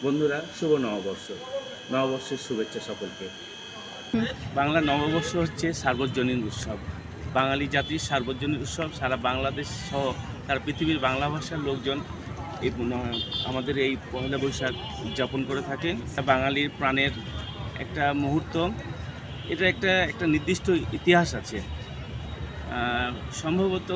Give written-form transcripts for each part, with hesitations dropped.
বন্ধুরা, শুভ নববর্ষ। নববর্ষের শুভেচ্ছা সকলকে। বাংলা নববর্ষ হচ্ছে সার্বজনীন উৎসব, বাঙালি জাতির সার্বজনীন উৎসব। সারা বাংলাদেশ সহ সারা পৃথিবীর বাংলা ভাষার লোকজন এই আমাদের এই পয়লা বৈশাখ উদযাপন করে থাকেন। বাঙালির প্রাণের একটা মুহূর্ত, এটা একটা নির্দিষ্ট ইতিহাস আছে। সম্ভবত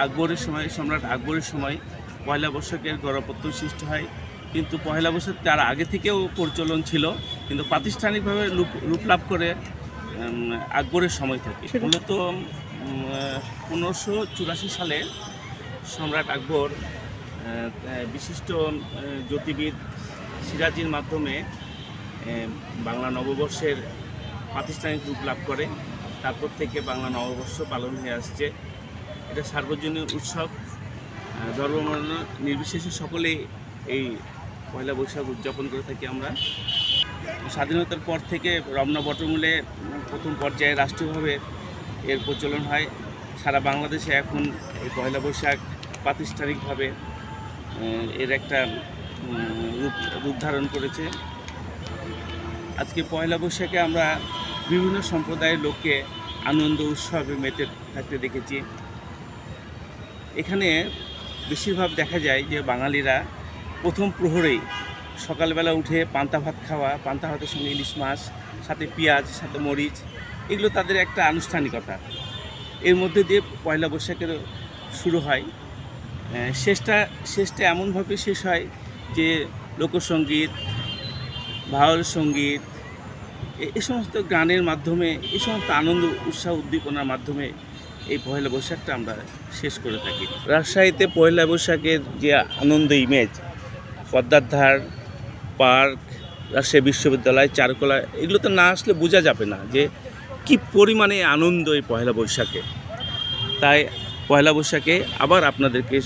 আকবরের সময়, সম্রাট আকবরের সময় পয়লা বৈশাখের গণপ্রত্যয় সৃষ্টি হয়, কিন্তু পয়লা বৈশাখ তার আগে থেকেও প্রচলন ছিল, কিন্তু প্রাতিষ্ঠানিকভাবে রূপ লাভ করে আকবরের সময় থেকে। মূলত 1584 সালে সম্রাট আকবর বিশিষ্ট জ্যোতির্বিদ সিরাজির মাধ্যমে বাংলা নববর্ষের প্রাতিষ্ঠানিক রূপ লাভ করে। তারপর থেকে বাংলা নববর্ষ পালন হয়ে আসছে। এটা সার্বজনীন উৎসব, ধর্মবর্ণ নির্বিশেষে সকলেই এই পয়লা বৈশাখ উদযাপন করে থাকি আমরা। স্বাধীনতার পর থেকে রমনা বটমূলে প্রথম পর্যায়ে রাষ্ট্রীয়ভাবে এর প্রচলন হয়। সারা বাংলাদেশে এখন এই পয়লা বৈশাখ প্রাতিষ্ঠানিকভাবে এর একটা রূপ ধারণ করেছে। আজকে পয়লা বৈশাখে আমরা বিভিন্ন সম্প্রদায়ের লোককে আনন্দ উৎসবে মেতে থাকতে দেখেছি। এখানে বেশিরভাগ দেখা যায় যে বাঙালিরা প্রথম প্রহরেই সকালবেলা উঠে পান্তা ভাত খাওয়া, পান্তা ভাতের সঙ্গে ইলিশ মাছ, সাথে পেঁয়াজ, সাথে মরিচ, এগুলো তাদের একটা আনুষ্ঠানিকতা। এর মধ্যে দিয়ে পয়লা বৈশাখের শুরু হয়। শেষটা এমনভাবে শেষ হয় যে লোকসঙ্গীত, ভাওয়াল সঙ্গীত, এই সমস্ত গানের মাধ্যমে, এই সমস্ত আনন্দ উৎসাহ উদ্দীপনার মাধ্যমে এই পয়লা বৈশাখটা আমরা শেষ করে থাকি। রাজশাহীতে পয়লা বৈশাখের যে আনন্দ ইমেজ, পদ্মার ধার, পার্ক, রাজশাহী বিশ্ববিদ্যালয়, চারুকলা, এগুলো তো না আসলে বোঝা যাবে না যে কী পরিমাণে আনন্দ এই পয়লা বৈশাখে। তাই পয়লা বৈশাখে আবার আপনাদেরকে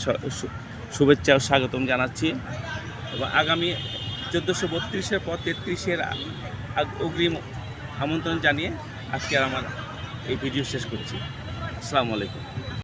শুভেচ্ছা ও স্বাগতম জানাচ্ছি, এবং আগামী 1432-এর পর 33-এর অগ্রিম আমন্ত্রণ জানিয়ে আজকে আমার এই ভিডিও শেষ করছি। আসসালামু আলাইকুম।